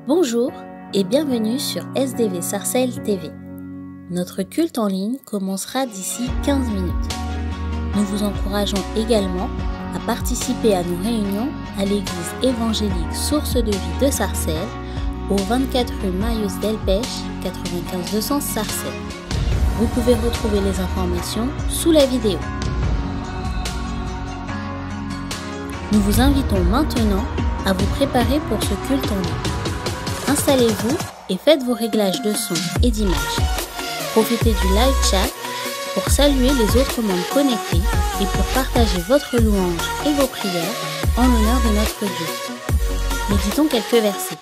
Bonjour et bienvenue sur SDV Sarcelles TV. Notre culte en ligne commencera d'ici 15 minutes. Nous vous encourageons également à participer à nos réunions à l'église évangélique Source de Vie de Sarcelles, au 24 rue Marius Delpech, 95 200 Sarcelles. Vous pouvez retrouver les informations sous la vidéo. Nous vous invitons maintenant à vous préparer pour ce culte en ligne. Installez-vous et faites vos réglages de son et d'image. Profitez du live chat pour saluer les autres membres connectés et pour partager votre louange et vos prières en l'honneur de notre Dieu. Méditons quelques versets.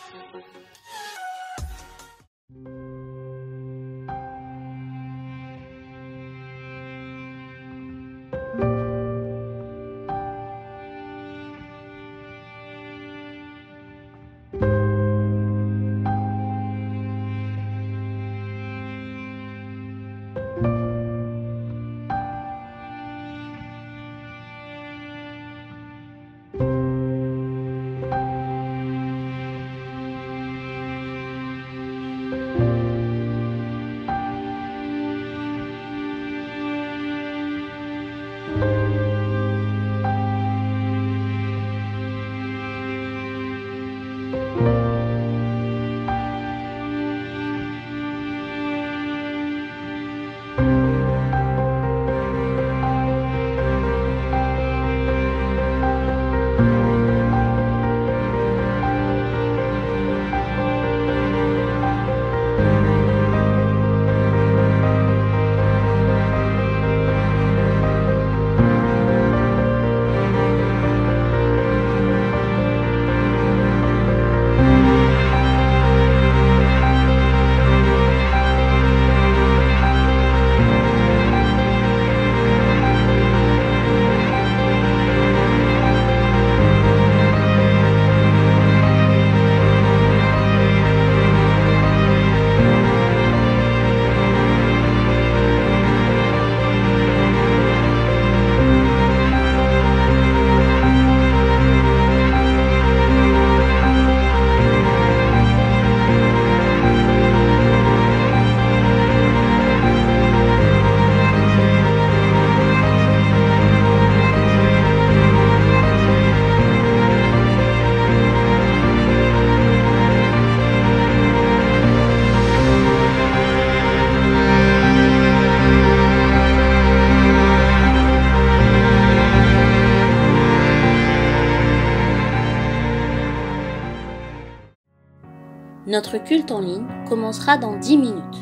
Notre culte en ligne commencera dans 10 minutes.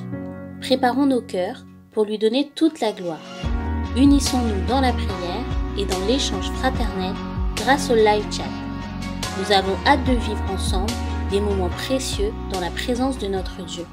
Préparons nos cœurs pour lui donner toute la gloire. Unissons-nous dans la prière et dans l'échange fraternel grâce au live chat. Nous avons hâte de vivre ensemble des moments précieux dans la présence de notre Dieu.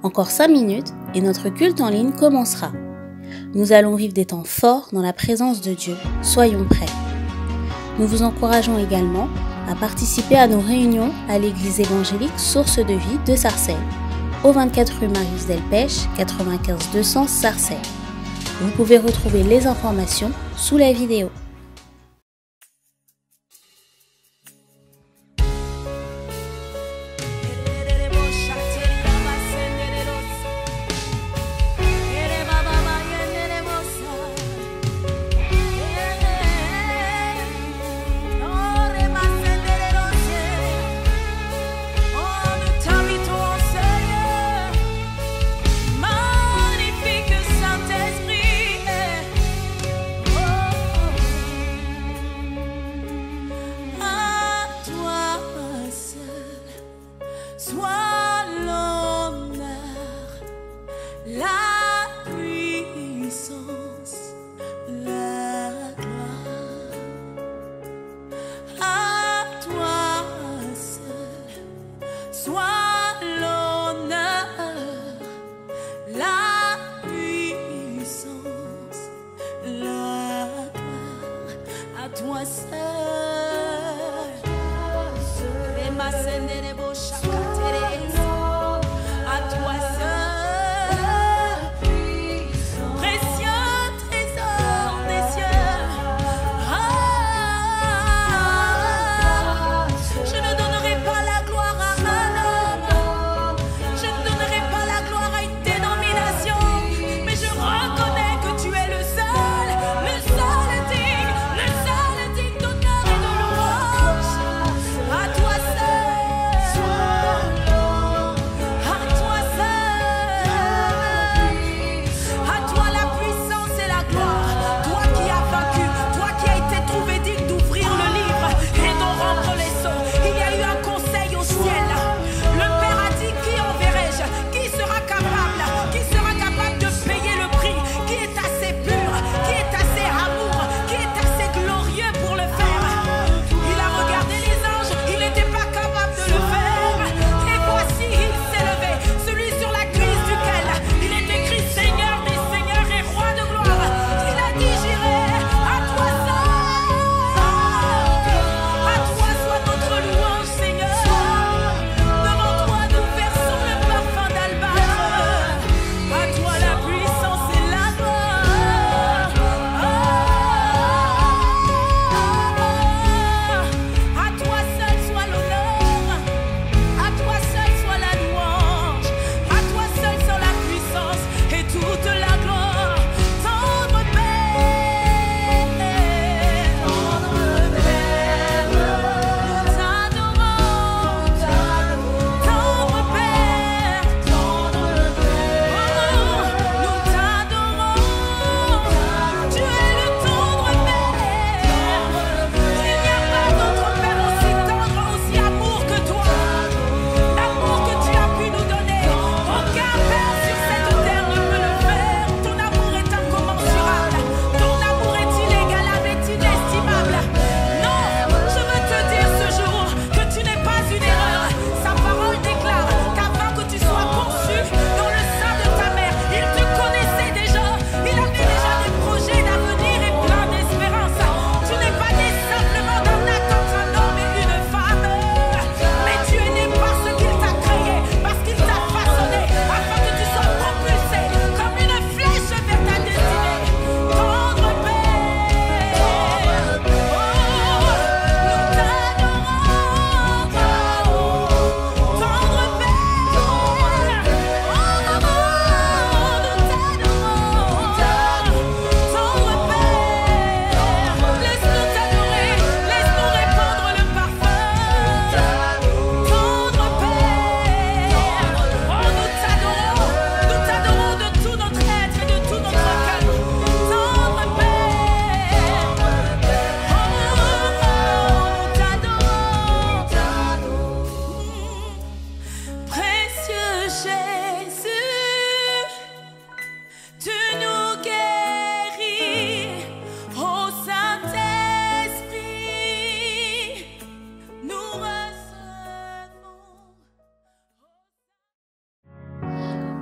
Encore 5 minutes et notre culte en ligne commencera. Nous allons vivre des temps forts dans la présence de Dieu. Soyons prêts. Nous vous encourageons également à participer à nos réunions à l'église évangélique Source de Vie de Sarcelles, au 24 rue Marius Delpech, 95 200 Sarcelles. Vous pouvez retrouver les informations sous la vidéo.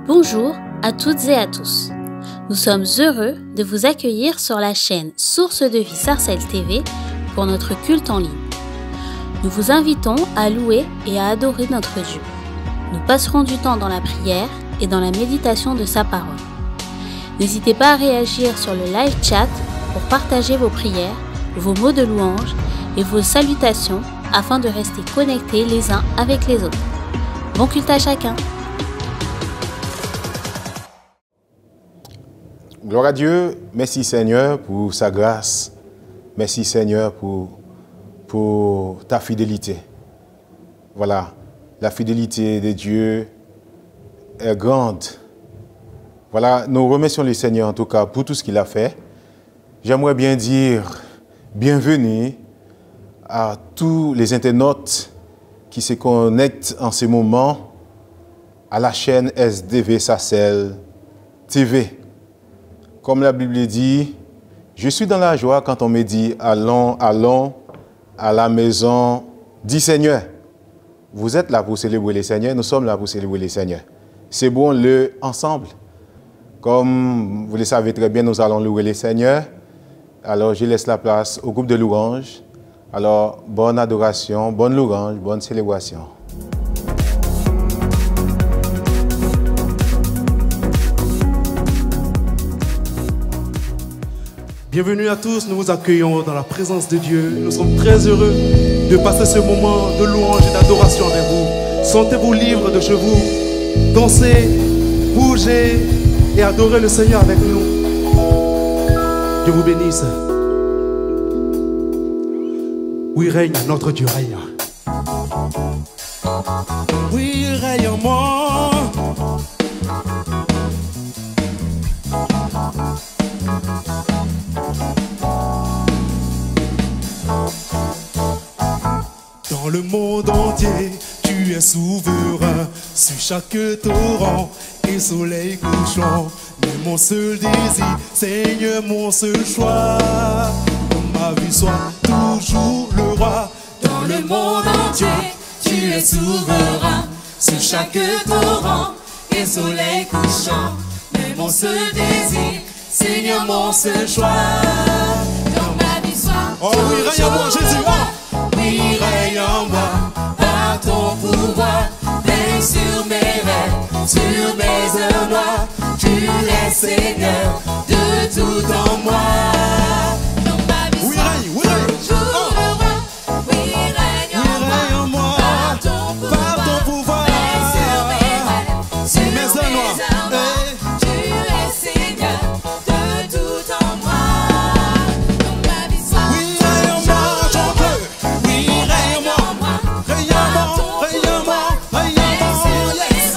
Bonjour à toutes et à tous. Nous sommes heureux de vous accueillir sur la chaîne Source de Vie Sarcelles TV pour notre culte en ligne. Nous vous invitons à louer et à adorer notre Dieu. Nous passerons du temps dans la prière et dans la méditation de sa parole. N'hésitez pas à réagir sur le live chat pour partager vos prières, vos mots de louange et vos salutations afin de rester connectés les uns avec les autres. Bon culte à chacun. Gloire à Dieu, merci Seigneur pour sa grâce, merci Seigneur pour ta fidélité. Voilà, la fidélité de Dieu est grande. Voilà, nous remercions le Seigneur en tout cas pour tout ce qu'il a fait. J'aimerais bien dire bienvenue à tous les internautes qui se connectent en ce moment à la chaîne SDV Sarcelles TV. Comme la Bible dit, je suis dans la joie quand on me dit « Allons, allons à la maison du Seigneur ». Vous êtes là pour célébrer le Seigneur, nous sommes là pour célébrer le Seigneur. C'est bon le ensemble. Comme vous le savez très bien, nous allons louer le Seigneur. Alors, je laisse la place au groupe de louanges. Alors, bonne adoration, bonne louange, bonne célébration. Bienvenue à tous, nous vous accueillons dans la présence de Dieu. Nous sommes très heureux de passer ce moment de louange et d'adoration avec vous. Sentez-vous libre de chez vous, dansez, bougez et adorez le Seigneur avec nous. Dieu vous bénisse. Oui, règne, notre Dieu règne. Oui, règne en moi. Dans le monde entier, tu es souverain sur chaque torrent et soleil couchant. Mais mon seul désir, Seigneur, mon seul choix, que ma vie soit toujours le roi. Dans le monde entier, tu es souverain sur chaque torrent et soleil couchant. Mais mon seul désir, Seigneur, mon seul choix, dans ma vie soit oh oui, règne en moi, Jésus, roi. Oui, règne en moi, par ton pouvoir, règne sur mes rêves, sur mes heures noires. Tu es Seigneur de tout en moi. Dans ma vie oui, soit règne, oui, règne. toujours le roi. Oui, règne en moi, par ton pouvoir, règne sur mes rêves, sur mes heures noires. Tu es Seigneur de tout en moi. Dans ma vie soit Oui, règne en moi, chante-le. oui, règne en moi, Règne en moi, règne en moi, règne en moi, yes.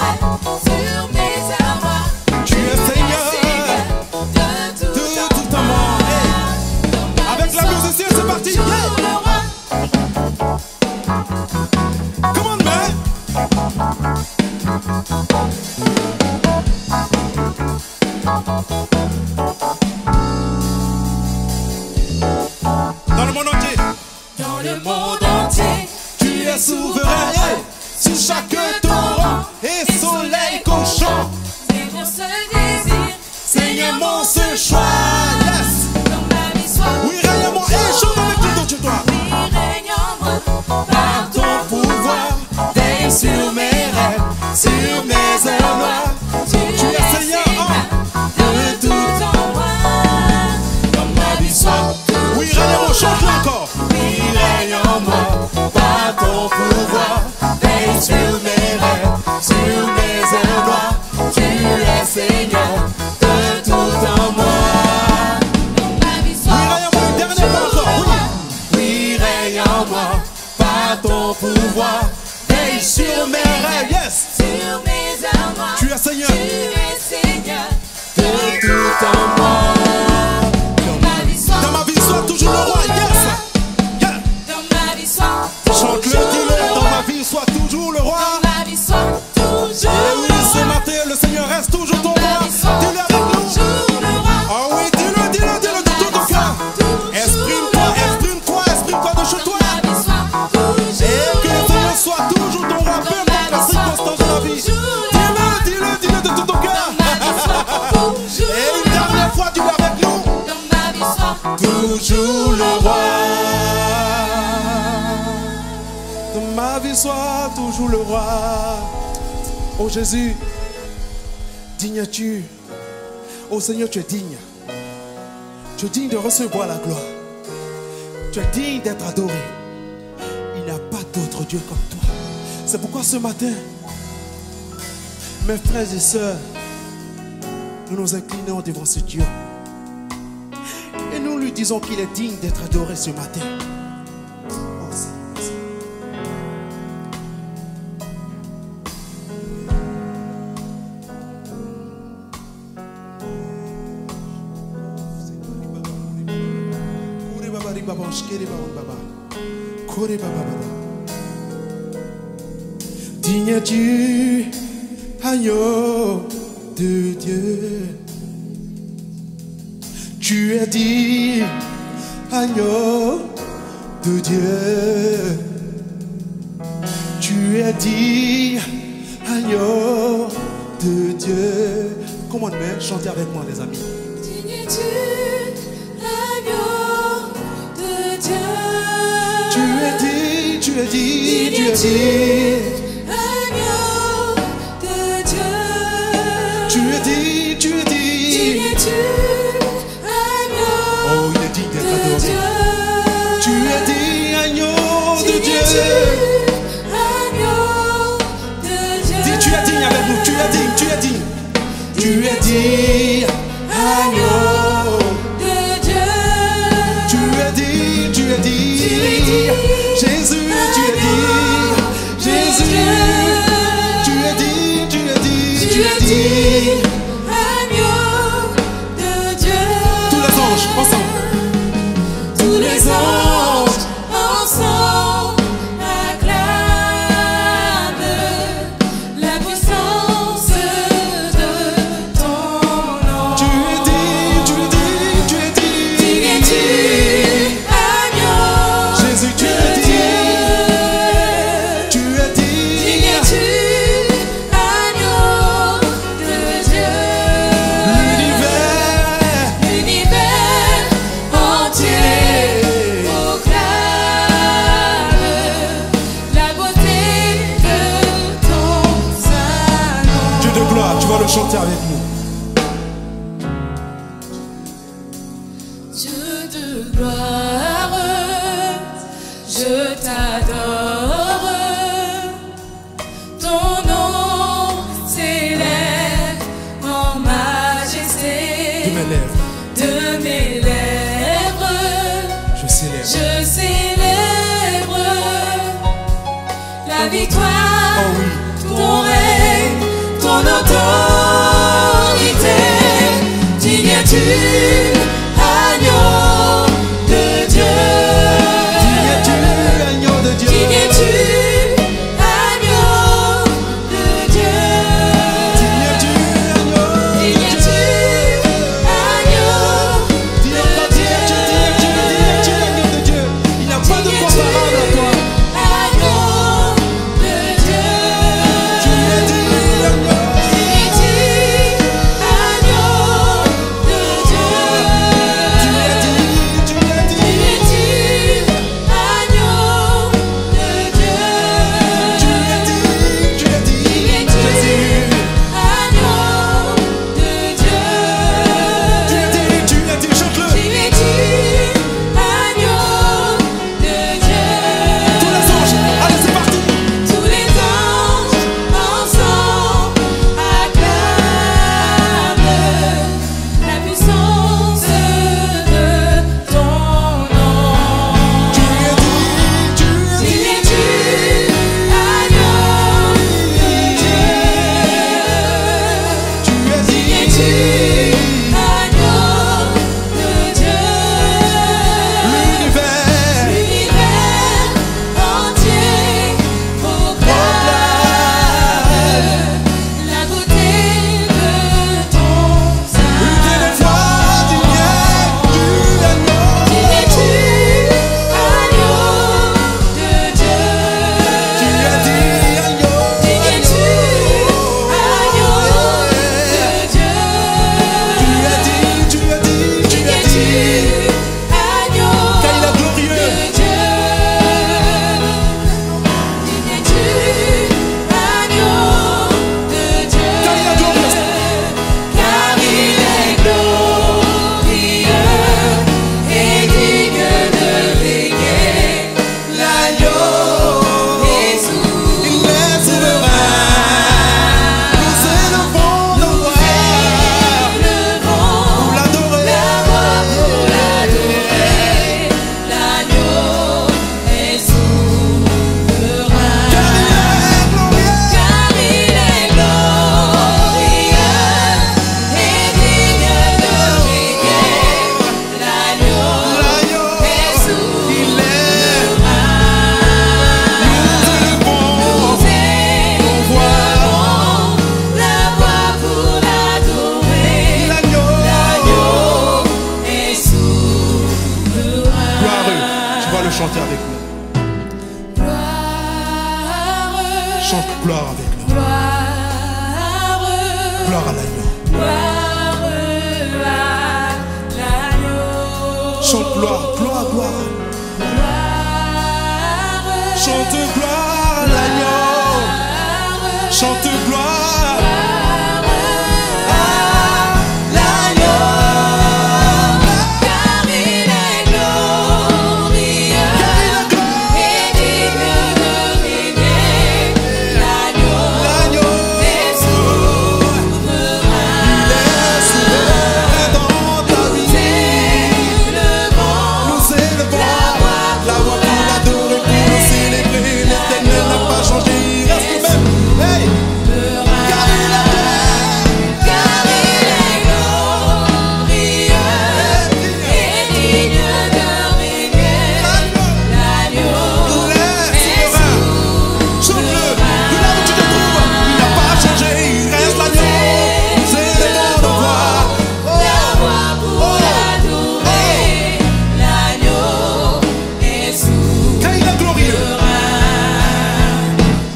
sur mes heures noires. Tu es Seigneur de de tout en moi. Hey. Avec la musicienne, c'est parti. Yeah. Come on, man. Dans le monde entier, Dans le monde entier, tu es souverain. Hey. Sur chaque torrent et soleil couchant. c'est mon seul désir, Seigneur, mon seul choix. Yes. dans ma vie soit Oui, règne en moi. Et chante avec tout ton chez toi. oui, règne en moi, par ton Ton pouvoir, veille sur mes rêves, sur mes heures noires. tu es es Seigneur, de tout en moi. Dans ma vie soit Oui, règne en moi, chante-le encore. oui, règne en moi, Par ton pouvoir, veille sur mes rêves, sur mes heures noires. tu es Seigneur de tout en moi. Dans ma vie Oui, soit règne en moi, une dernière fois encore. Oui. oui, règne en moi, Par ton pouvoir, veille sur mes rêves. Yes. sur mes heures noires. Tu es Seigneur. Tu es Seigneur de tout en moi. Dans ma vie soit Dans ma vie, sois toujours le roi. Yes. Yeah. dans ma vie soit Chante-le, dis-le. Dans ma vie, sois toujours le roi. dans ma vie soit toujours Et oui, le ce roi. matin, le Seigneur reste toujours ton Dans ma roi. vie soit Dis-le avec nous. toujours le roi. Ah oui, dis-le de tout ton cœur. Exprime-toi de chez toi. Dans ma vie soit toujours Et que le le Seigneur roi. soit toujours ton roi, peu importe la circonstance de la vie. Dis-le de tout ton cœur. toujours le roi. De ma vie, sois toujours le roi. Oh Jésus, digne es-tu. Oh Seigneur, tu es digne. Tu es digne de recevoir la gloire. Tu es digne d'être adoré. Il n'y a pas d'autre Dieu comme toi. C'est pourquoi ce matin, mes frères et sœurs, nous nous inclinons devant ce Dieu. Et nous lui disons qu'il est digne d'être adoré ce matin. Oh, Seigneur. Digne es-tu, agneau de Dieu. Tu es digne, agneau de Dieu. Tu es digne, agneau de Dieu. Comment on met? Chantez avec moi, les amis. Digne es-tu, agneau de Dieu. Tu es digne, tu es digne, tu es digne. Agneau de Dieu. Tu es digne, tu es digne. Digne es-tu, agneau Oh, il est digne d'être de adoré. Dieu. Tu es digne, agneau de Digne Dieu. es-tu, agneau de Dieu. Dis, tu es digne avec nous, tu es digne, tu es digne. Tu es digne, agneau de Dieu. Tu es digne, tu es digne. Jésus, tu es digne. Jésus, tu es digne, tu es digne, tu es digne. Agneau de Dieu. Tous les anges, ensemble. Tous les anges ensemble acclament la puissance de ton nom. Tu es digne, tu es digne, tu es digne. Digne es-tu, agneau Jésus, tu es digne. Tu es digne. Digne es-tu, agneau de Dieu. L'univers entier proclame la beauté de ton saint nom. Dieu de gloire, tu vas le chanter avec nous. Dieu de gloire, je t'adore. Ton nom s'élève en majesté. De mes lèvres, De mes lèvres, je célèbre. je célèbre la victoire, Oh oui. ton règne, ton autorité. Digne es-tu, agneau de Dieu. Digne es-tu, agneau de Dieu. Digne es-tu, agneau de Dieu. Digne es-tu, agneau de Digne Dieu. es-tu, agneau Dis encore, digne es-tu, digne es-tu, digne es-tu, agneau de Dieu. Il n'y a pas de comparable à toi. agneau de Dieu. Tu es digne, agneau. Digne es-tu, agneau de Dieu. gloire à l'agneau. Gloire à l'agneau. Chante gloire, gloire, gloire. Chante gloire à l'agneau. Chante gloire à l'agneau. Car il est glorieux et digne de régner. L'agneau est souverain. Il est souverain dans ta vie. Nous élevons la voix pour l'adorer, pour le célébrer. L'Éternel n'a pas changé, il reste le même. Hey! Car il est glorieux et digne de régner. L'agneau est souverain. chante-le, de là où tu te trouves, il n'a pas changé, il reste l'agneau. Nous élevons nos voix. La voix pour l'adorer. L'agneau est souverain. Car il est glorieux.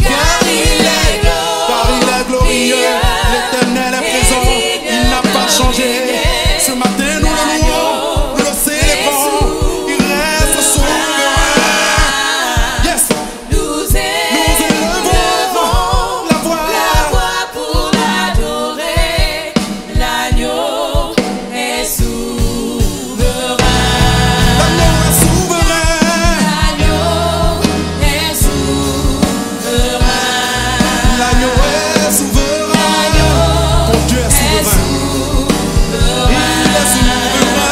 Car il est glorieux, l'Éternel est présent, il n'a pas changé. Ce matin nous le louons, nous le célébrons, il reste souverain. Yes, Nous élevons la voix. pour l'adorer. L'agneau est souverain. L'agneau est souverain. L'agneau est souverain. L'agneau est souverain. Ton Dieu est souverain. Il est souverain.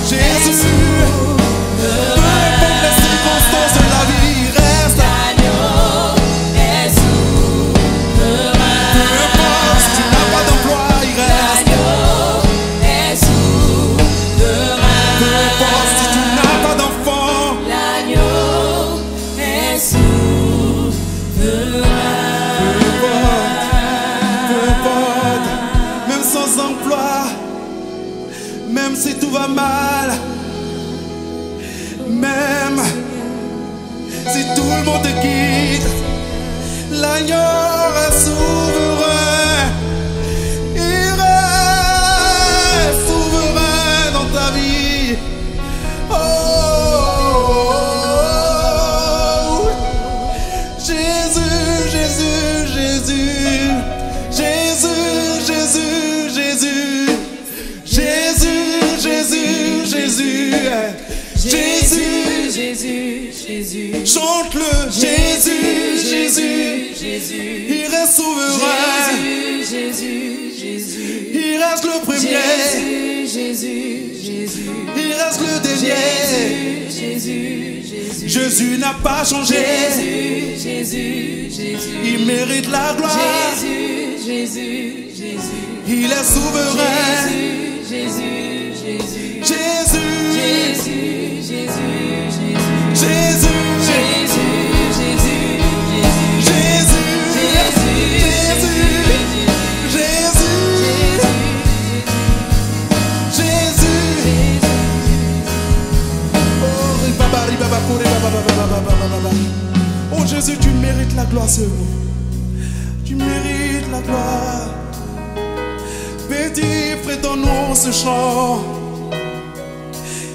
Jésus, Jésus, Jésus. Peu importe les circonstances de la vie, il reste. L'agneau est souverain. Peu importe si tu n'as pas d'emploi, il reste. L'agneau est souverain. Peu importe si tu n'as pas d'enfant. L'agneau est Peu importe, même sans emploi, même si tout va mal, même si tout le monde te quitte, l'agneau est souverain. Il reste souverain dans ta vie. Oh, Jésus, Jésus, Jésus, Jésus, Jésus, Jésus, Jésus, Jésus, Jésus, Jésus, chante-le, Jésus, Jésus, il reste souverain, il reste le premier, il reste le dernier. Jésus n'a pas changé, il mérite la gloire, il est souverain. Jésus, Jésus, oh Jésus, tu mérites la gloire, Seigneur. Tu mérites la gloire. Béni, prêtons-nous ce chant.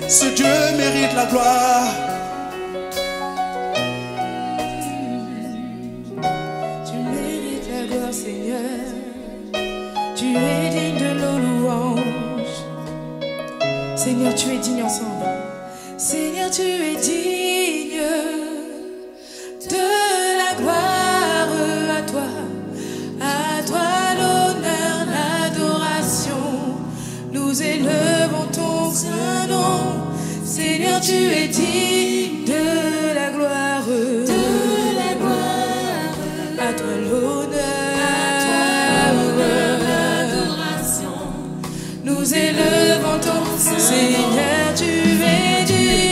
Ce Dieu mérite la gloire. Tu mérites la gloire, Seigneur. Tu es digne de nos louanges. Seigneur, tu es digne ensemble. Seigneur, tu es digne de la gloire. À toi l'honneur, l'adoration. Nous élevons ton saint nom. Seigneur, tu es digne de la gloire. À toi l'honneur, l'adoration. Nous élevons ton saint nom. Seigneur, tu es digne.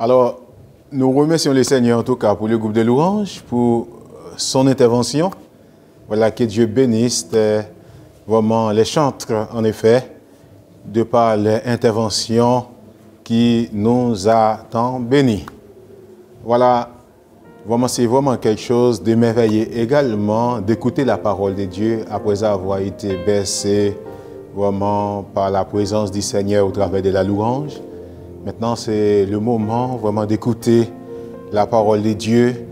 Alors, nous remercions le Seigneur en tout cas pour le groupe de louanges, pour son intervention. Voilà, que Dieu bénisse vraiment les chantres, en effet, de par l'intervention qui nous a tant bénis. Voilà, vraiment, c'est vraiment quelque chose de merveilleux également d'écouter la parole de Dieu après avoir été bercé vraiment par la présence du Seigneur au travers de la louange. Maintenant, c'est le moment vraiment d'écouter la parole de Dieu.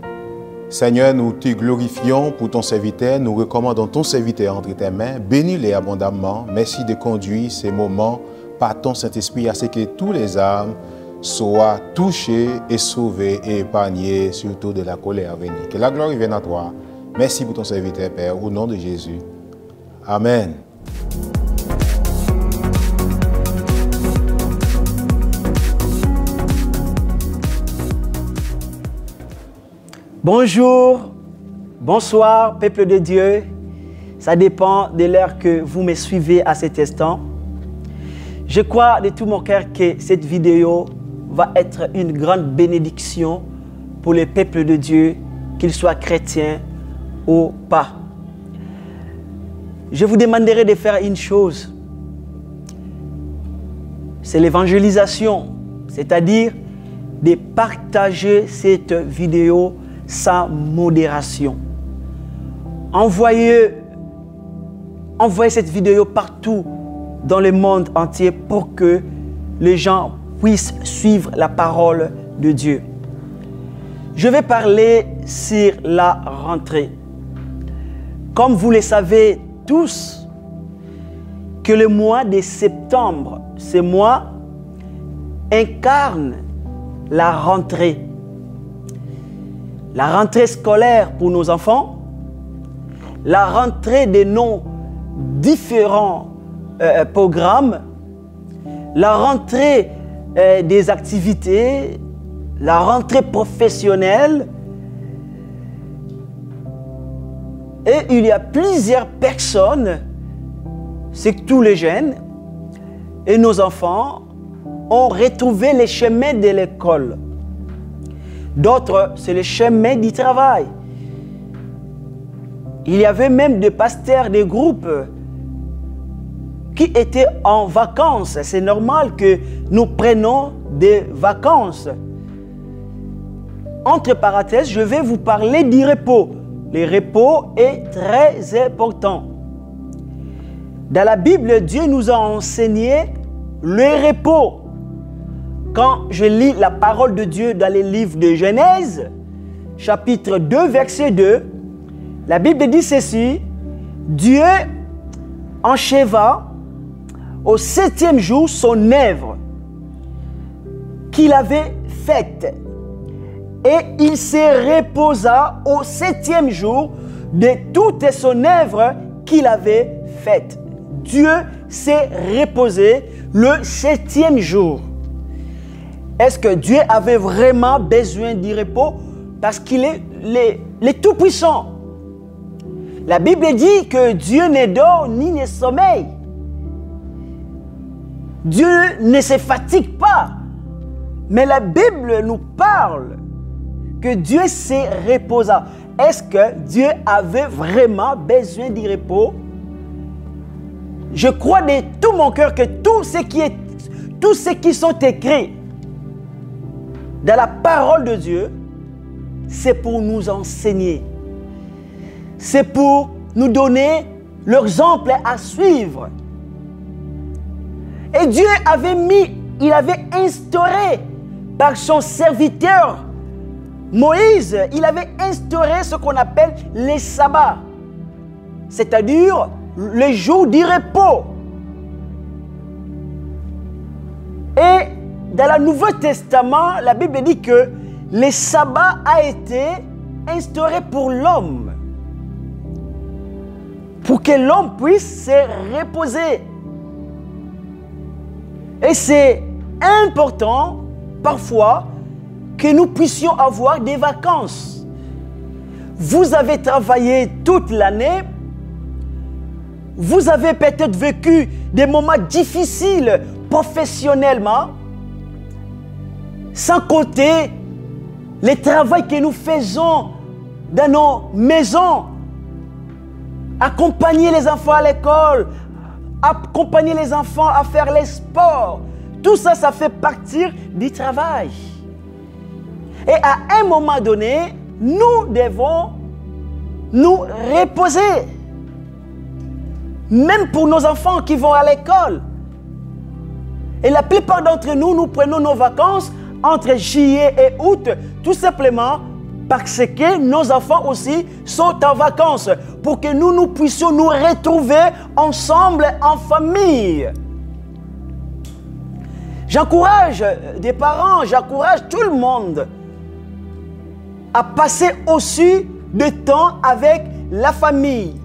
Seigneur, nous te glorifions pour ton serviteur. Nous recommandons ton serviteur entre tes mains. Bénis-les abondamment. Merci de conduire ces moments par ton Saint-Esprit à ce que tous les âmes soient touchées et sauvées et épargnées, surtout de la colère à venir. Que la gloire vienne à toi. Merci pour ton serviteur, Père, au nom de Jésus. Amen. Bonjour, bonsoir, peuple de Dieu. Ça dépend de l'heure que vous me suivez à cet instant. Je crois de tout mon cœur que cette vidéo va être une grande bénédiction pour le peuple de Dieu, qu'il soit chrétien ou pas. Je vous demanderai de faire une chose. C'est l'évangélisation, c'est-à-dire de partager cette vidéo sans modération. Envoyez cette vidéo partout dans le monde entier pour que les gens puissent suivre la parole de Dieu. Je vais parler sur la rentrée. Comme vous le savez tous, que le mois de septembre, ce mois incarne la rentrée. La rentrée scolaire pour nos enfants, la rentrée de nos différents programmes, la rentrée des activités, la rentrée professionnelle. Et il y a plusieurs personnes, c'est que tous les jeunes et nos enfants ont retrouvé les chemins de l'école. D'autres, c'est le chemin du travail. Il y avait même des pasteurs, des groupes qui étaient en vacances. C'est normal que nous prenions des vacances. Entre parenthèses, je vais vous parler du repos. Le repos est très important. Dans la Bible, Dieu nous a enseigné le repos. Quand je lis la parole de Dieu dans les livres de Genèse, chapitre 2, verset 2, la Bible dit ceci: Dieu acheva au 7e jour son œuvre qu'il avait faite, et il se reposa au 7e jour de toute son œuvre qu'il avait faite. Dieu s'est reposé le 7e jour. Est-ce que Dieu avait vraiment besoin du repos? Parce qu'il est le Tout-Puissant. La Bible dit que Dieu ne dort ni ne sommeille. Dieu ne se fatigue pas. Mais la Bible nous parle que Dieu s'est reposé. Est-ce que Dieu avait vraiment besoin du repos? Je crois de tout mon cœur que tout ce qui sont écrits dans la parole de Dieu, c'est pour nous enseigner. C'est pour nous donner l'exemple à suivre. Et Dieu il avait instauré par son serviteur Moïse, il avait instauré ce qu'on appelle les sabbats, c'est-à-dire les jours du repos. Et dans le Nouveau Testament, la Bible dit que le sabbat a été instauré pour l'homme, pour que l'homme puisse se reposer. Et c'est important, parfois, que nous puissions avoir des vacances. Vous avez travaillé toute l'année, vous avez peut-être vécu des moments difficiles professionnellement, Sans compter le travail que nous faisons dans nos maisons. Accompagner les enfants à l'école, accompagner les enfants à faire les sports. Tout ça, ça fait partie du travail. Et à un moment donné, nous devons nous reposer. Même pour nos enfants qui vont à l'école. Et la plupart d'entre nous, nous prenons nos vacances entre juillet et août, tout simplement parce que nos enfants aussi sont en vacances, pour que nous puissions nous retrouver ensemble en famille. J'encourage des parents, j'encourage tout le monde à passer aussi de temps avec la famille.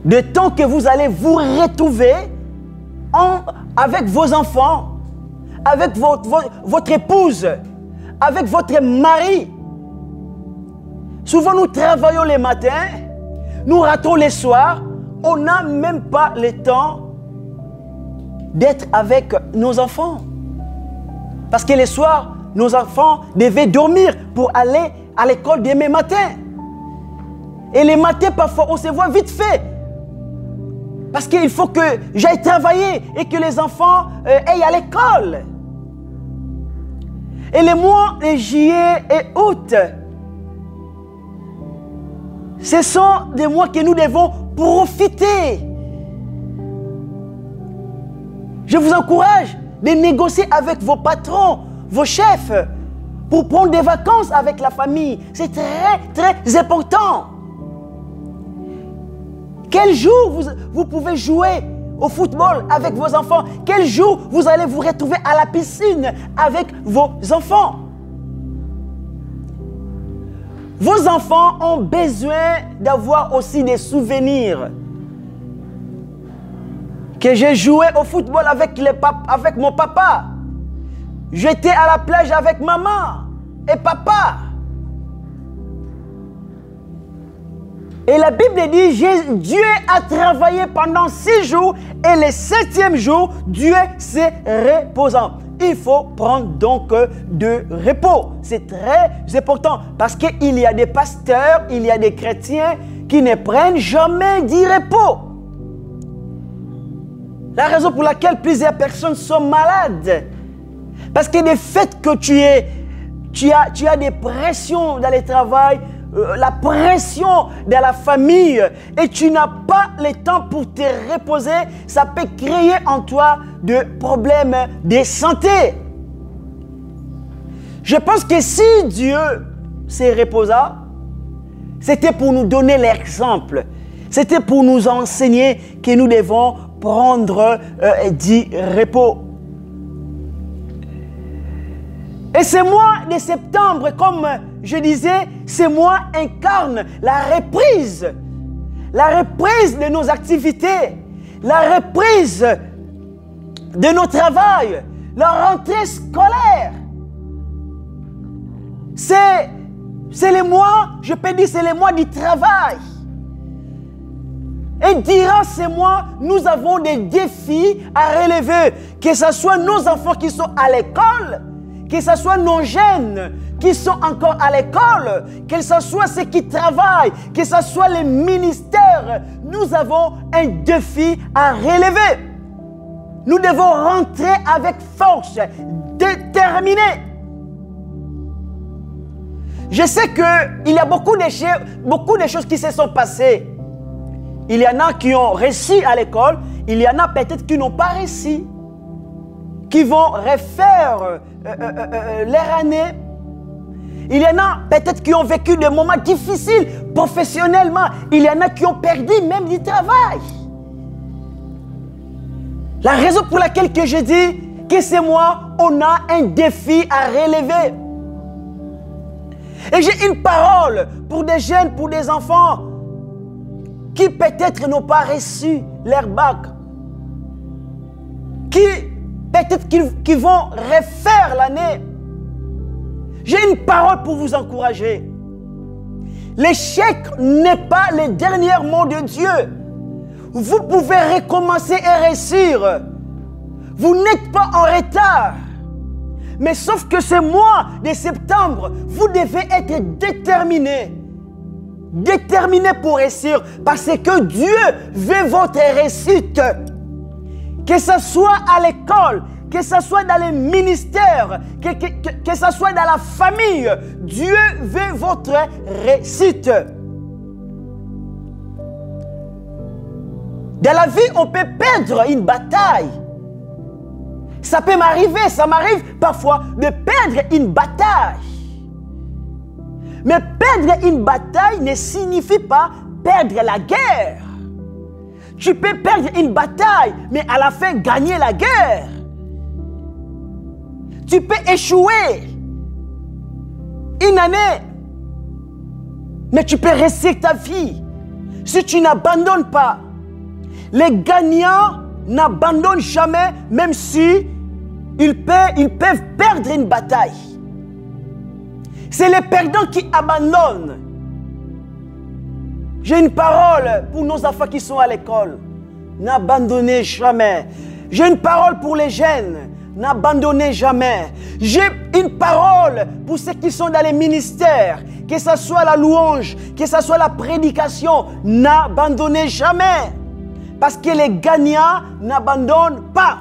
De temps que vous allez vous retrouver avec vos enfants, avec votre épouse, avec votre mari. Souvent nous travaillons les matins, nous ratons les soirs, on n'a même pas le temps d'être avec nos enfants. Parce que les soirs, nos enfants devaient dormir pour aller à l'école demain matin. Et les matins, parfois, on se voit vite fait. Parce qu'il faut que j'aille travailler et que les enfants aillent à l'école. Et les mois de juillet et août, ce sont des mois que nous devons profiter. Je vous encourage de négocier avec vos patrons, vos chefs, pour prendre des vacances avec la famille. C'est très, très important. Quel jour vous pouvez jouer au football avec vos enfants? Quel jour vous allez vous retrouver à la piscine avec vos enfants? Vos enfants ont besoin d'avoir aussi des souvenirs. Que j'ai joué au football avec mon papa. J'étais à la plage avec maman et papa. Et la Bible dit, Dieu a travaillé pendant 6 jours et le 7e jour, Dieu s'est reposant. Il faut prendre donc de repos. C'est très important parce qu'il y a des pasteurs, il y a des chrétiens qui ne prennent jamais du repos. La raison pour laquelle plusieurs personnes sont malades. Parce que le fait que tu as des pressions dans le travail, la pression de la famille et tu n'as pas le temps pour te reposer, ça peut créer en toi des problèmes de santé. Je pense que si Dieu s'est reposé, c'était pour nous donner l'exemple. C'était pour nous enseigner que nous devons prendre du repos. Et ce mois de septembre, comme je disais, ce mois incarne la reprise de nos activités, la reprise de nos travails, la rentrée scolaire. C'est le mois, je peux dire, c'est le mois du travail. Et durant ces mois, nous avons des défis à relever, que ce soit nos enfants qui sont à l'école, que ce soit nos jeunes qui sont encore à l'école, que ce soit ceux qui travaillent, que ce soit les ministères, nous avons un défi à relever. Nous devons rentrer avec force, déterminés. Je sais qu'il y a beaucoup de choses qui se sont passées. Il y en a qui ont réussi à l'école, il y en a peut-être qui n'ont pas réussi, qui vont refaire leur année. Il y en a peut-être qui ont vécu des moments difficiles professionnellement. Il y en a qui ont perdu même du travail. La raison pour laquelle que je dis que c'est moi, on a un défi à relever. Et j'ai une parole pour des jeunes, pour des enfants qui peut-être n'ont pas reçu leur bac, qui peut-être qu'ils vont refaire l'année. J'ai une parole pour vous encourager. L'échec n'est pas le dernier mot de Dieu. Vous pouvez recommencer et réussir. Vous n'êtes pas en retard. Mais sauf que ce mois de septembre, vous devez être déterminé. Déterminé pour réussir. Parce que Dieu veut votre réussite. Que ce soit à l'école, que ce soit dans les ministères, que ce soit dans la famille, Dieu veut votre réussite. Dans la vie, on peut perdre une bataille. Ça peut m'arriver, ça m'arrive parfois de perdre une bataille. Mais perdre une bataille ne signifie pas perdre la guerre. Tu peux perdre une bataille, mais à la fin gagner la guerre. Tu peux échouer une année, mais tu peux réussir ta vie si tu n'abandonnes pas. Les gagnants n'abandonnent jamais, même si ils peuvent perdre une bataille. C'est les perdants qui abandonnent. J'ai une parole pour nos enfants qui sont à l'école. N'abandonnez jamais. J'ai une parole pour les jeunes. N'abandonnez jamais. J'ai une parole pour ceux qui sont dans les ministères. Que ce soit la louange, que ce soit la prédication. N'abandonnez jamais. Parce que les gagnants n'abandonnent pas.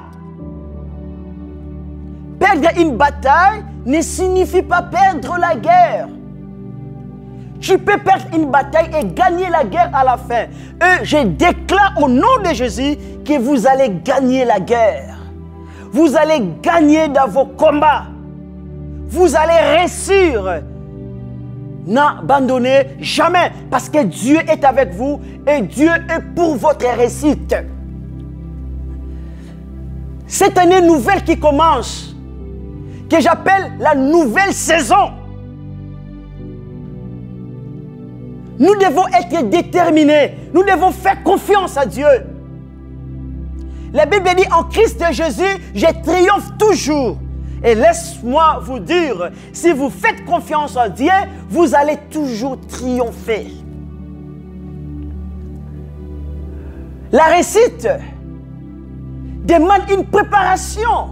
Perdre une bataille ne signifie pas perdre la guerre. Tu peux perdre une bataille et gagner la guerre à la fin. Et je déclare au nom de Jésus que vous allez gagner la guerre. Vous allez gagner dans vos combats. Vous allez réussir. N'abandonnez jamais parce que Dieu est avec vous et Dieu est pour votre réussite. Cette année nouvelle qui commence, que j'appelle la nouvelle saison, nous devons être déterminés. Nous devons faire confiance à Dieu. La Bible dit en Christ Jésus, je triomphe toujours. Et laisse-moi vous dire, si vous faites confiance en Dieu, vous allez toujours triompher. La réussite demande une préparation.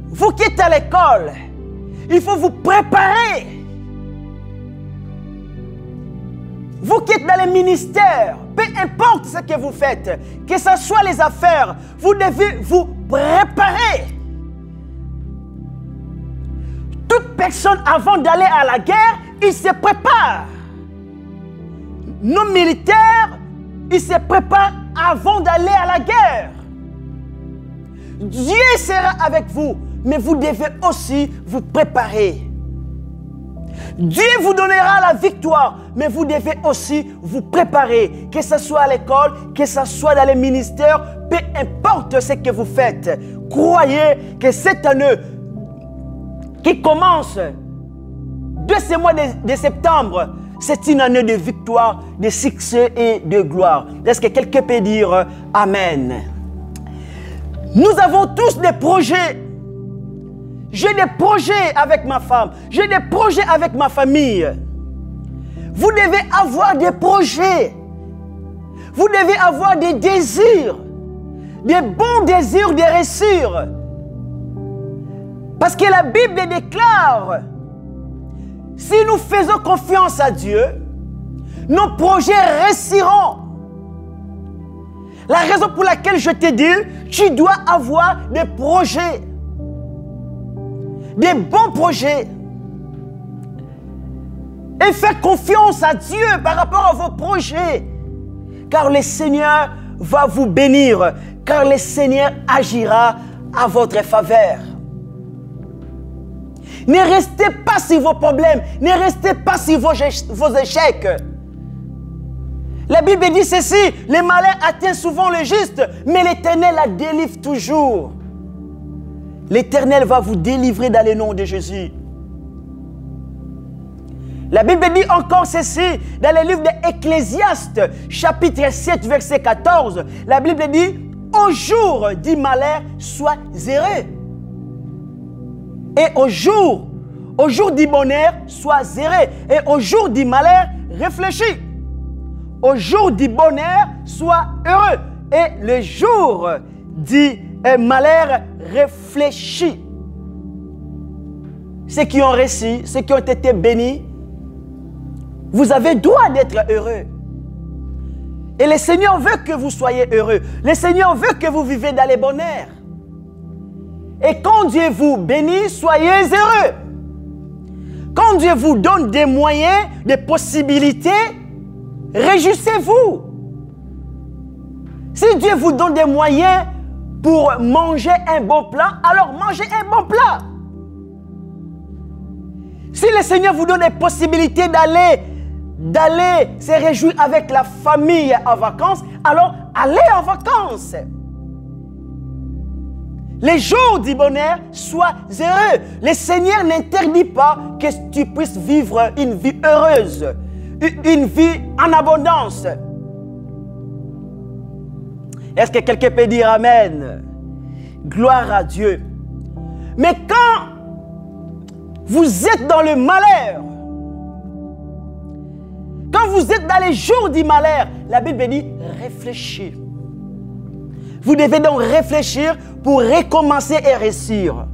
Vous qui êtes à l'école, il faut vous préparer. Vous qui êtes dans les ministères, peu importe ce que vous faites, que ce soit les affaires, vous devez vous préparer. Toute personne avant d'aller à la guerre, il se prépare. Nos militaires, ils se préparent avant d'aller à la guerre. Dieu sera avec vous, mais vous devez aussi vous préparer. Dieu vous donnera la victoire, mais vous devez aussi vous préparer, que ce soit à l'école, que ce soit dans les ministères, peu importe ce que vous faites. Croyez que cette année qui commence de ce mois de septembre, c'est une année de victoire, de succès et de gloire. Est-ce que quelqu'un peut dire Amen? Nous avons tous des projets. J'ai des projets avec ma femme. J'ai des projets avec ma famille. Vous devez avoir des projets. Vous devez avoir des désirs. Des bons désirs de réussir. Parce que la Bible déclare, si nous faisons confiance à Dieu, nos projets réussiront. La raison pour laquelle je te dis, tu dois avoir des projets. Des bons projets. Et faire confiance à Dieu par rapport à vos projets. Car le Seigneur va vous bénir. Car le Seigneur agira à votre faveur. Ne restez pas sur vos problèmes. Ne restez pas sur vos échecs. La Bible dit ceci, le malheur atteint souvent le juste, mais l'Éternel la délivre toujours. L'Éternel va vous délivrer dans le nom de Jésus. La Bible dit encore ceci, dans le livre d'Ecclésiaste, chapitre 7, verset 14. La Bible dit, au jour du malheur, sois heureux. Et au jour du bonheur, sois heureux. Et au jour du malheur, réfléchis. Au jour du bonheur, sois heureux. Et le jour du malheur réfléchi. Ceux qui ont réussi, ceux qui ont été bénis, vous avez droit d'être heureux. Et le Seigneur veut que vous soyez heureux. Le Seigneur veut que vous vivez dans les bonheurs. Et quand Dieu vous bénit, soyez heureux. Quand Dieu vous donne des moyens, des possibilités, réjouissez-vous. Si Dieu vous donne des moyens pour manger un bon plat, alors mangez un bon plat. Si le Seigneur vous donne des possibilités d'aller se réjouir avec la famille en vacances, alors allez en vacances. Les jours du bonheur, sois heureux. Le Seigneur n'interdit pas que tu puisses vivre une vie heureuse, une vie en abondance. Est-ce que quelqu'un peut dire Amen? Gloire à Dieu. Mais quand vous êtes dans le malheur, quand vous êtes dans les jours du malheur, la Bible dit réfléchis. Vous devez donc réfléchir pour recommencer et réussir.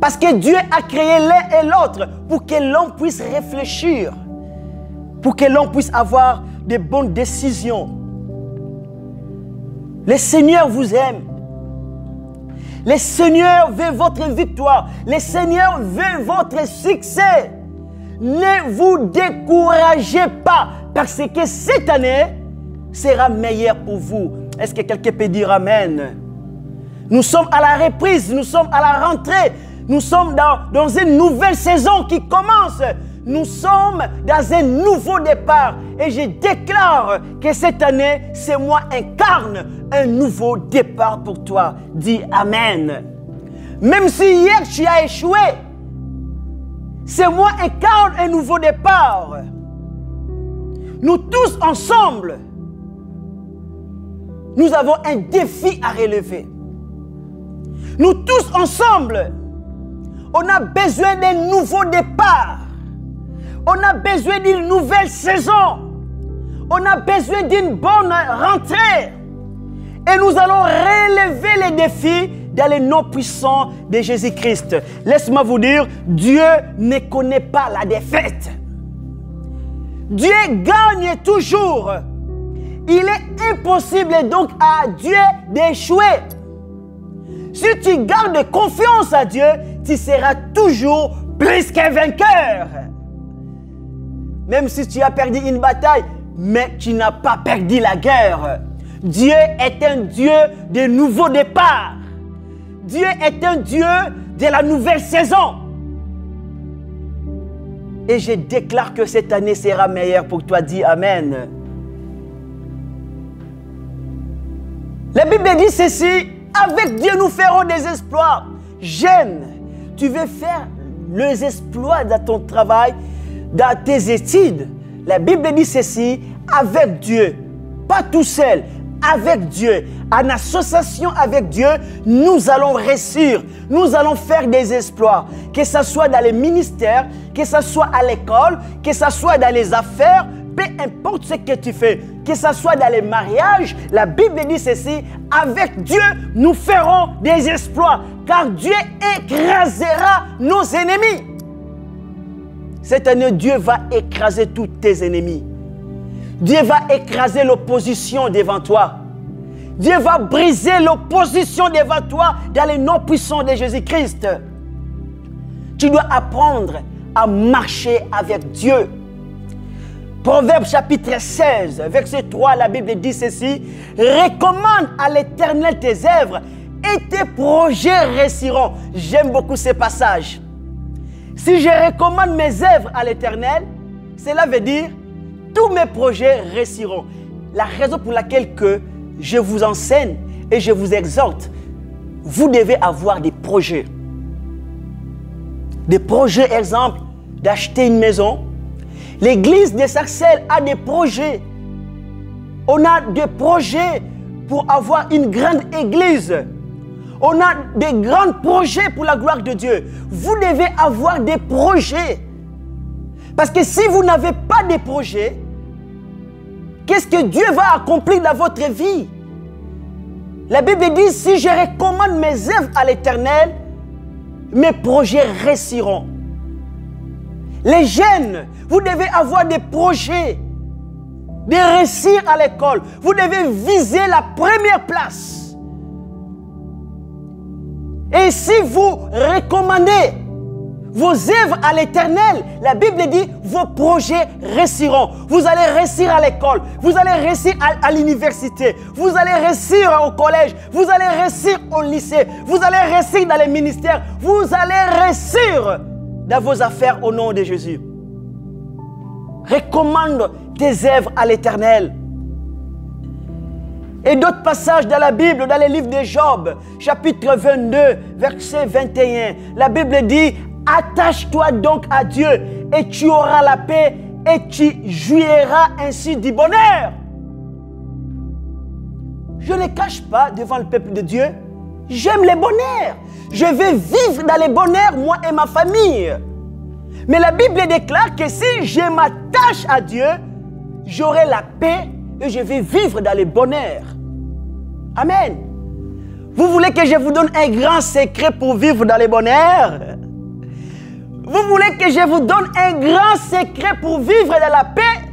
Parce que Dieu a créé l'un et l'autre pour que l'on puisse réfléchir, pour que l'on puisse avoir de bonnes décisions. Le Seigneur vous aime. Le Seigneur veut votre victoire. Le Seigneur veut votre succès. Ne vous découragez pas parce que cette année sera meilleure pour vous. Est-ce que quelqu'un peut dire Amen? Nous sommes à la reprise, nous sommes à la rentrée, nous sommes dans une nouvelle saison qui commence. Nous sommes dans un nouveau départ et je déclare que cette année, ce mois incarne un nouveau départ pour toi. Dis Amen. Même si hier tu as échoué, ce mois incarne un nouveau départ. Nous tous ensemble, nous avons un défi à relever. Nous tous ensemble, on a besoin d'un nouveau départ. On a besoin d'une nouvelle saison. On a besoin d'une bonne rentrée. Et nous allons relever les défis dans le nom puissant de Jésus-Christ. Laisse-moi vous dire, Dieu ne connaît pas la défaite. Dieu gagne toujours. Il est impossible donc à Dieu d'échouer. Si tu gardes confiance à Dieu, tu seras toujours plus qu'un vainqueur. Même si tu as perdu une bataille, mais tu n'as pas perdu la guerre. Dieu est un Dieu de nouveaux départs. Dieu est un Dieu de la nouvelle saison. Et je déclare que cette année sera meilleure pour toi. Dis Amen. La Bible dit ceci, avec Dieu nous ferons des exploits. Jeune, tu veux faire les exploits dans ton travail, dans tes études. La Bible dit ceci, avec Dieu, pas tout seul, avec Dieu, en association avec Dieu, nous allons réussir, nous allons faire des exploits, que ce soit dans les ministères, que ce soit à l'école, que ce soit dans les affaires, peu importe ce que tu fais, que ce soit dans les mariages, la Bible dit ceci, avec Dieu, nous ferons des exploits, car Dieu écrasera nos ennemis. Cette année, Dieu va écraser tous tes ennemis. Dieu va écraser l'opposition devant toi. Dieu va briser l'opposition devant toi dans le nom puissant de Jésus-Christ. Tu dois apprendre à marcher avec Dieu. Proverbe chapitre 16, verset 3, la Bible dit ceci. Recommande à l'Éternel tes œuvres et tes projets réussiront. J'aime beaucoup ce passage. Si je recommande mes œuvres à l'Éternel, cela veut dire tous mes projets réussiront. La raison pour laquelle que je vous enseigne et je vous exhorte, vous devez avoir des projets. Des projets, exemple, d'acheter une maison. L'église de Sarcelles a des projets. On a des projets pour avoir une grande église. On a des grands projets pour la gloire de Dieu. Vous devez avoir des projets. Parce que si vous n'avez pas de projets, qu'est-ce que Dieu va accomplir dans votre vie? La Bible dit, si je recommande mes œuvres à l'Éternel, mes projets réussiront. Les jeunes, vous devez avoir des projets de réussir à l'école. Vous devez viser la première place. Et si vous recommandez vos œuvres à l'Éternel, la Bible dit, vos projets réussiront. Vous allez réussir à l'école, vous allez réussir à l'université, vous allez réussir au collège, vous allez réussir au lycée, vous allez réussir dans les ministères, vous allez réussir dans vos affaires au nom de Jésus. Recommande tes œuvres à l'Éternel. Et d'autres passages dans la Bible, dans le livre de Job, chapitre 22, verset 21, la Bible dit, attache-toi donc à Dieu et tu auras la paix et tu jouiras ainsi du bonheur. Je ne cache pas devant le peuple de Dieu, j'aime le bonheur. Je vais vivre dans le bonheur, moi et ma famille. Mais la Bible déclare que si je m'attache à Dieu, j'aurai la paix et je vais vivre dans le bonheur. Amen. Vous voulez que je vous donne un grand secret pour vivre dans le bonheur? Vous voulez que je vous donne un grand secret pour vivre dans la paix?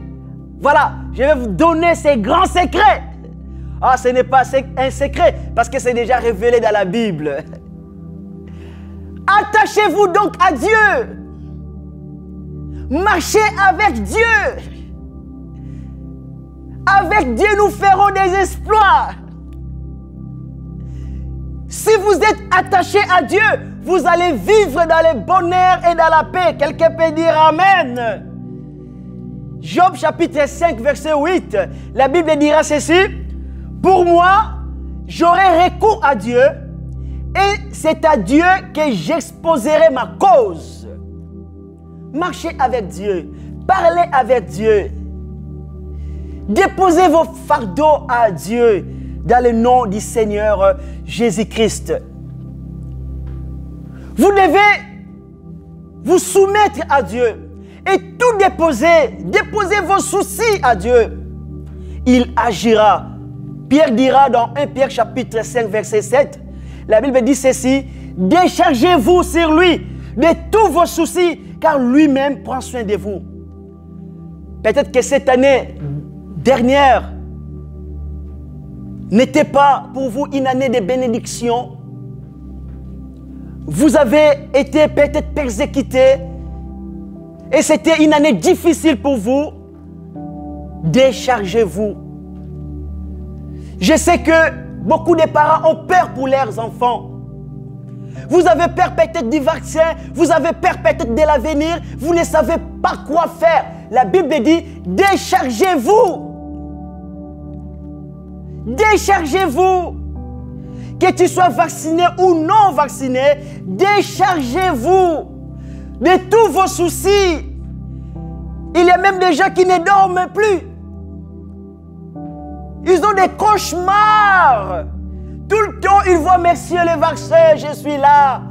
Voilà, je vais vous donner ces grands secrets. Ah, ce n'est pas un secret parce que c'est déjà révélé dans la Bible. Attachez-vous donc à Dieu. Marchez avec Dieu. Avec Dieu, nous ferons des exploits. Si vous êtes attaché à Dieu, vous allez vivre dans le bonheur et dans la paix. Quelqu'un peut dire Amen. Job chapitre 5 verset 8. La Bible dira ceci. Pour moi, j'aurai recours à Dieu et c'est à Dieu que j'exposerai ma cause. Marchez avec Dieu. Parlez avec Dieu. Déposez vos fardeaux à Dieu dans le nom du Seigneur Jésus-Christ. Vous devez vous soumettre à Dieu et tout déposer. Déposez vos soucis à Dieu. Il agira. Pierre dira dans 1 Pierre chapitre 5 verset 7, la Bible dit ceci, déchargez-vous sur lui de tous vos soucis car lui-même prend soin de vous. Peut-être que cette année dernière n'était pas pour vous une année de bénédiction. Vous avez été peut-être persécuté et c'était une année difficile pour vous. Déchargez-vous. Je sais que beaucoup de parents ont peur pour leurs enfants. Vous avez peur peut-être du vaccin, vous avez peur peut-être de l'avenir, vous ne savez pas quoi faire. La Bible dit, déchargez-vous. Déchargez-vous. Que tu sois vacciné ou non vacciné, déchargez-vous de tous vos soucis. Il y a même des gens qui ne dorment plus. Ils ont des cauchemars. Tout le temps, ils voient, monsieur le vaccin, je suis là.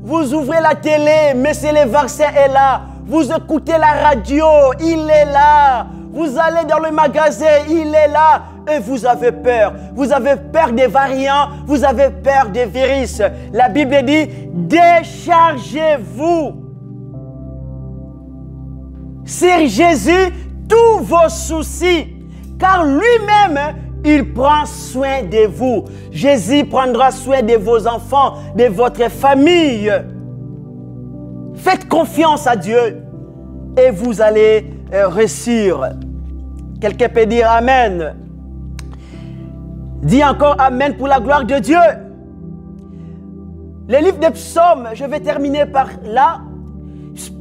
Vous ouvrez la télé, monsieur le vaccin est là. Vous écoutez la radio, il est là. Vous allez dans le magasin, il est là. Et vous avez peur. Vous avez peur des variants, vous avez peur des virus. La Bible dit, déchargez-vous sur Jésus tous vos soucis. Car lui-même, il prend soin de vous. Jésus prendra soin de vos enfants, de votre famille. Faites confiance à Dieu et vous allez réussir. Quelqu'un peut dire Amen. Dis encore Amen pour la gloire de Dieu. Le livre des psaumes, je vais terminer par là.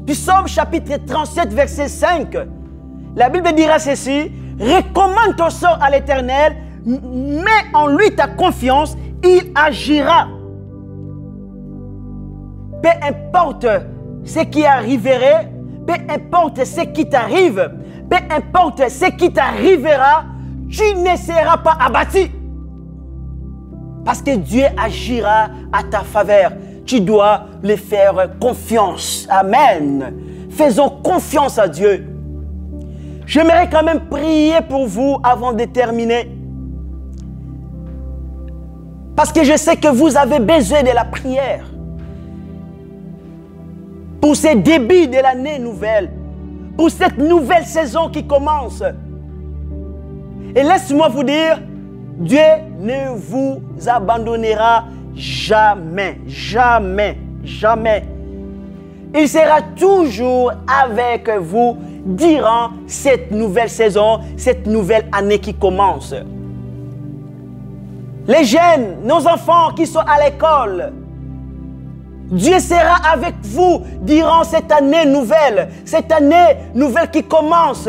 Psaume chapitre 37, verset 5. La Bible dira ceci. Recommande ton sort à l'Éternel, mets en lui ta confiance, il agira. Peu importe ce qui arriverait, peu importe ce qui t'arrive, peu importe ce qui t'arrivera, tu ne seras pas abattu. Parce que Dieu agira à ta faveur. Tu dois lui faire confiance. Amen. Faisons confiance à Dieu. J'aimerais quand même prier pour vous avant de terminer. Parce que je sais que vous avez besoin de la prière. Pour ce début de l'année nouvelle. Pour cette nouvelle saison qui commence. Et laisse-moi vous dire, Dieu ne vous abandonnera jamais, jamais, jamais. Il sera toujours avec vous durant cette nouvelle saison, cette nouvelle année qui commence. Les jeunes, nos enfants qui sont à l'école, Dieu sera avec vous durant cette année nouvelle qui commence.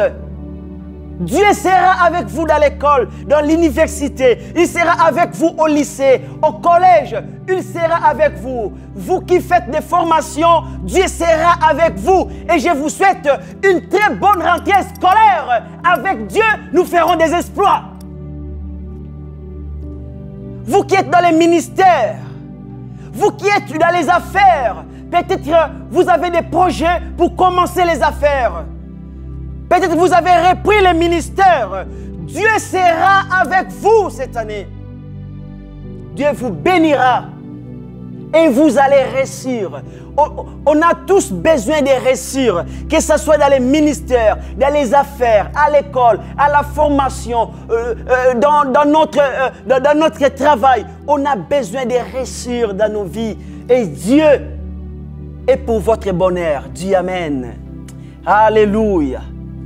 Dieu sera avec vous dans l'école, dans l'université. Il sera avec vous au lycée, au collège. Il sera avec vous. Vous qui faites des formations, Dieu sera avec vous. Et je vous souhaite une très bonne rentrée scolaire. Avec Dieu, nous ferons des exploits. Vous qui êtes dans les ministères, vous qui êtes dans les affaires, peut-être vous avez des projets pour commencer les affaires. Peut-être vous avez repris le ministère. Dieu sera avec vous cette année. Dieu vous bénira et vous allez réussir. On a tous besoin de réussir, que ce soit dans les ministères, dans les affaires, à l'école, à la formation, dans notre travail. On a besoin de réussir dans nos vies. Et Dieu est pour votre bonheur. Dis Amen. Alléluia.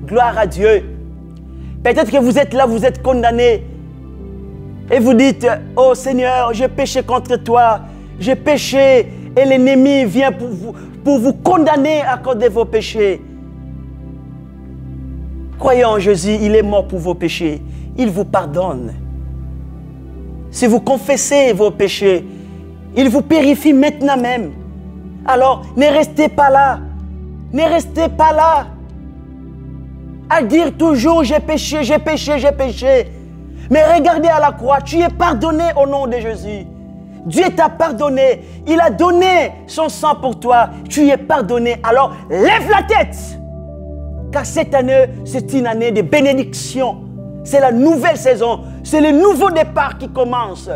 Gloire à Dieu. Peut-être que vous êtes là, vous êtes condamné. Et vous dites, oh Seigneur, j'ai péché contre toi. J'ai péché. Et l'ennemi vient pour vous condamner à cause de vos péchés. Croyez en Jésus, il est mort pour vos péchés. Il vous pardonne. Si vous confessez vos péchés, il vous purifie maintenant même. Alors, ne restez pas là. Ne restez pas là. À dire toujours, j'ai péché, j'ai péché, j'ai péché. Mais regardez à la croix, tu es pardonné au nom de Jésus. Dieu t'a pardonné. Il a donné son sang pour toi. Tu es pardonné. Alors, lève la tête. Car cette année, c'est une année de bénédiction. C'est la nouvelle saison. C'est le nouveau départ qui commence.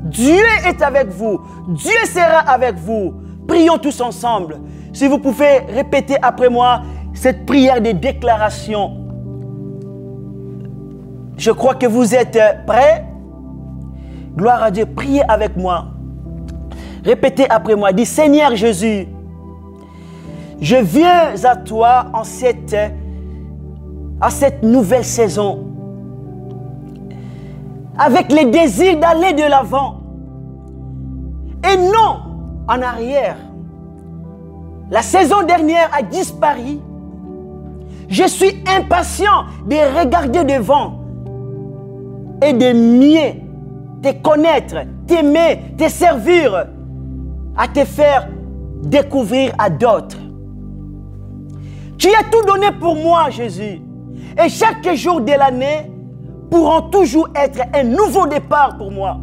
Dieu est avec vous. Dieu sera avec vous. Prions tous ensemble. Si vous pouvez répéter après moi cette prière de déclaration. Je crois que vous êtes prêts. Gloire à Dieu. Priez avec moi. Répétez après moi. Dis Seigneur Jésus, je viens à toi en cette nouvelle saison. Avec le désir d'aller de l'avant. Et non en arrière. La saison dernière a disparu. Je suis impatient de regarder devant et de mieux te connaître, t'aimer, te servir, à te faire découvrir à d'autres. Tu as tout donné pour moi, Jésus. Et chaque jour de l'année pourront toujours être un nouveau départ pour moi.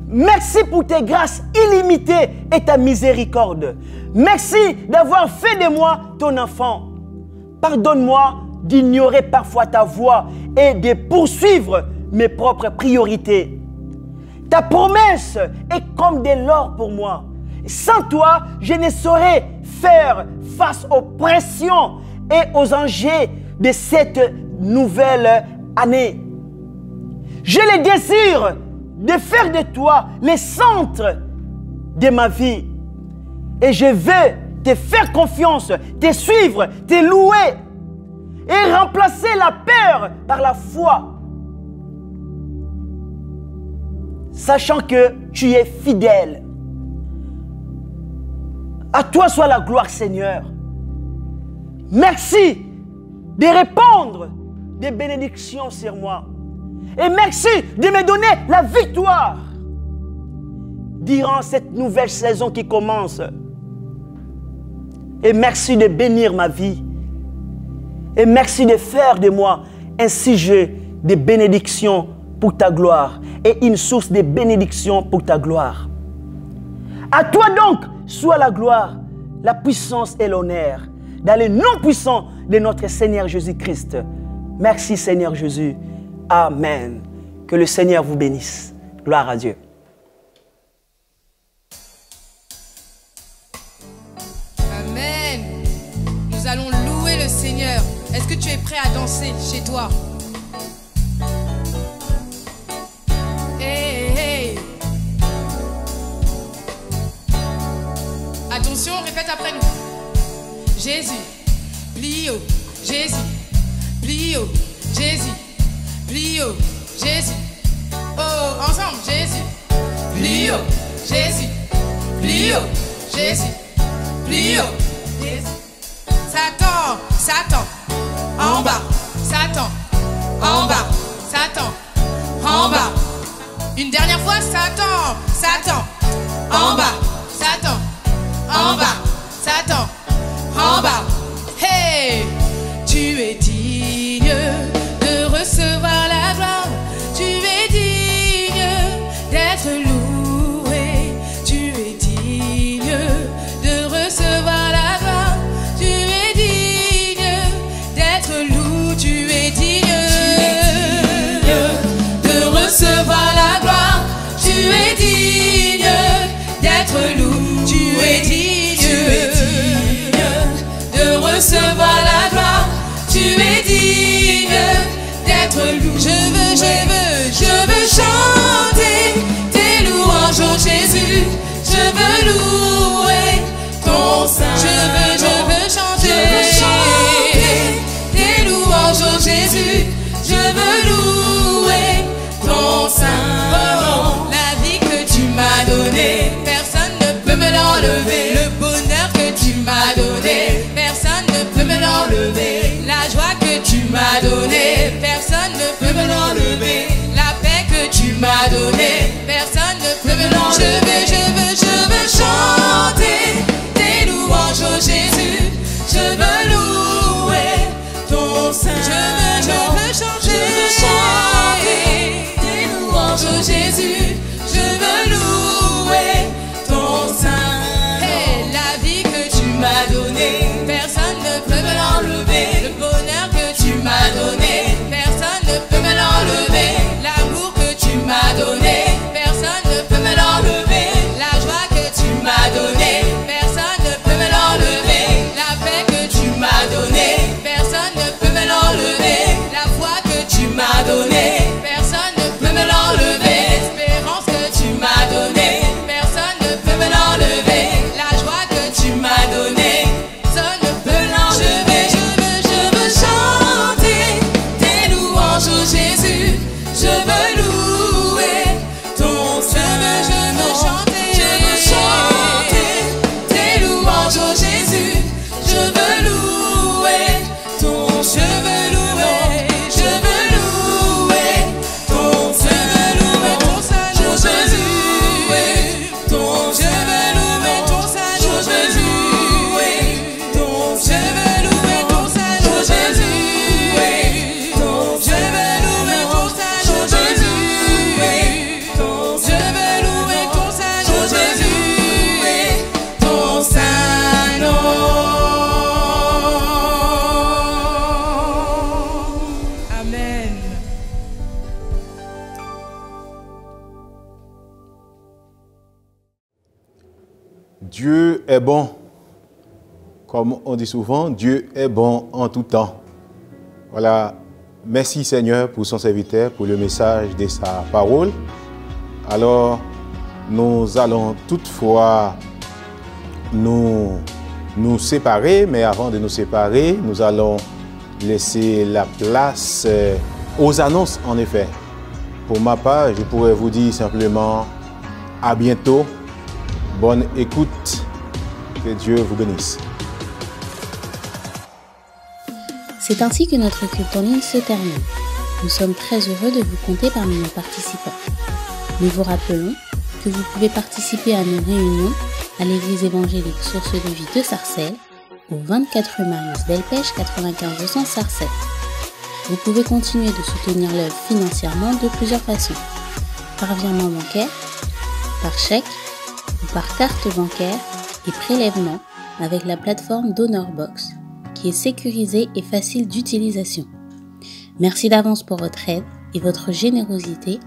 Merci pour tes grâces illimitées et ta miséricorde. Merci d'avoir fait de moi ton enfant. Pardonne-moi d'ignorer parfois ta voix et de poursuivre mes propres priorités. Ta promesse est comme de l'or pour moi. Sans toi, je ne saurais faire face aux pressions et aux enjeux de cette nouvelle année. J'ai le désir de faire de toi le centre de ma vie. Et je veux te faire confiance, te suivre, te louer et remplacer la peur par la foi. Sachant que tu es fidèle. À toi soit la gloire, Seigneur. Merci de répandre des bénédictions sur moi. Et merci de me donner la victoire durant cette nouvelle saison qui commence. Et merci de bénir ma vie. Et merci de faire de moi un sujet de bénédiction pour ta gloire et une source de bénédiction pour ta gloire. À toi donc soit la gloire, la puissance et l'honneur dans le nom puissant de notre Seigneur Jésus-Christ. Merci Seigneur Jésus. Amen. Que le Seigneur vous bénisse. Gloire à Dieu. Amen. Nous allons louer le Seigneur. Est-ce que tu es prêt à danser chez toi? Hey, hey. Attention, répète après nous. Jésus, plie haut, Jésus, plie haut, Jésus, plie haut, Jésus. Oh, ensemble, Jésus, plie haut, Jésus, plie haut, Jésus, plie haut, Jésus. Satan, Satan, en bas, Satan, en bas, Satan, en bas. Une dernière fois, Satan, Satan, en bas, Satan, en bas, Satan, en bas. Hey, tu es digne de recevoir la gloire. Tu es digne d'être loué. Tu es digne de recevoir la gloire. Tu es digne d'être loué. Tu es digne de recevoir la gloire. Tu es digne d'être loué. Tu es digne de recevoir la gloire. Tu es digne d'être loué. Je veux chanter tes louanges, oh Jésus. Je veux louer ton Saint. Je veux chanter tes louanges, oh Jésus. Je veux louer ton Saint. Oh, la vie que tu m'as donnée, personne ne peut me l'enlever. Le bonheur que tu m'as donné, personne ne peut me l'enlever. La joie que tu m'as donnée, personne ne peut me l'enlever. La paix que tu m'as donnée, personne ne peut me l'enlever. Je veux chanter tes louanges, oh Jésus. Je veux louer ton Saint. Je veux chanter tes louanges, oh Jésus. Je veux louer ton Saint. Hey, la vie que tu m'as donnée, personne ne peut me l'enlever. Le bonheur que tu m'as donné, personne ne peut me l'enlever. L'amour que tu m'as donné, personne ne peut me l'enlever. La joie que tu m'as donnée, personne ne peut me l'enlever. La paix que tu m'as donnée, personne ne peut me l'enlever. La foi que tu m'as donnée, personne ne peut me l'enlever. L'espérance que tu m'as donnée, personne ne peut me l'enlever. La joie que tu m'as donnée, personne ne peut l'enlever. Je veux chanter tes louanges, oh Jésus. Je veux louer ton Saint. Je veux chanter tes louanges, oh Jésus. Je veux louer ton Saint. Je veux louer ton Saint. Je veux louer ton Saint, oh Jésus. Je veux louer ton Saint, oh Jésus. Je veux louer ton Saint, oh Jésus. Je veux louer ton Saint, oh Jésus. Je veux louer ton Saint, oh Jésus. Ton Saint nom. Amen. Dieu est bon. Comme on dit souvent, Dieu est bon en tout temps. Voilà. Merci Seigneur pour son serviteur, pour le message de sa parole. Alors, nous allons toutefois nous séparer, mais avant de nous séparer, nous allons laisser la place aux annonces en effet. Pour ma part, je pourrais vous dire simplement à bientôt. Bonne écoute. Que Dieu vous bénisse. C'est ainsi que notre culte en ligne se termine. Nous sommes très heureux de vous compter parmi nos participants. Nous vous rappelons que vous pouvez participer à nos réunions à l'église évangélique Source de Vie de Sarcelles, au 24 rue Marius Delpech 95 200 Sarcelles. Vous pouvez continuer de soutenir l'œuvre financièrement de plusieurs façons. Par virement bancaire, par chèque ou par carte bancaire et prélèvement avec la plateforme DonorBox, qui est sécurisée et facile d'utilisation. Merci d'avance pour votre aide et votre générosité,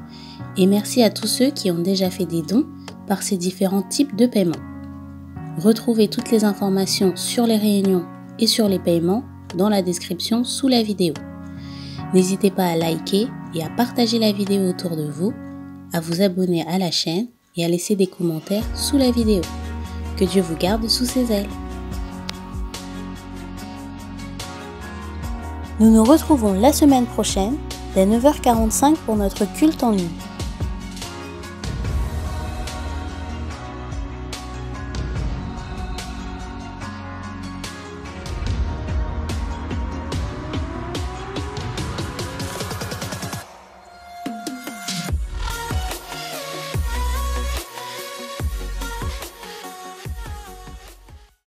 et merci à tous ceux qui ont déjà fait des dons par ces différents types de paiements. Retrouvez toutes les informations sur les réunions et sur les paiements dans la description sous la vidéo. N'hésitez pas à liker et à partager la vidéo autour de vous, à vous abonner à la chaîne et à laisser des commentaires sous la vidéo. Que Dieu vous garde sous ses ailes. Nous nous retrouvons la semaine prochaine dès 9h45 pour notre culte en ligne.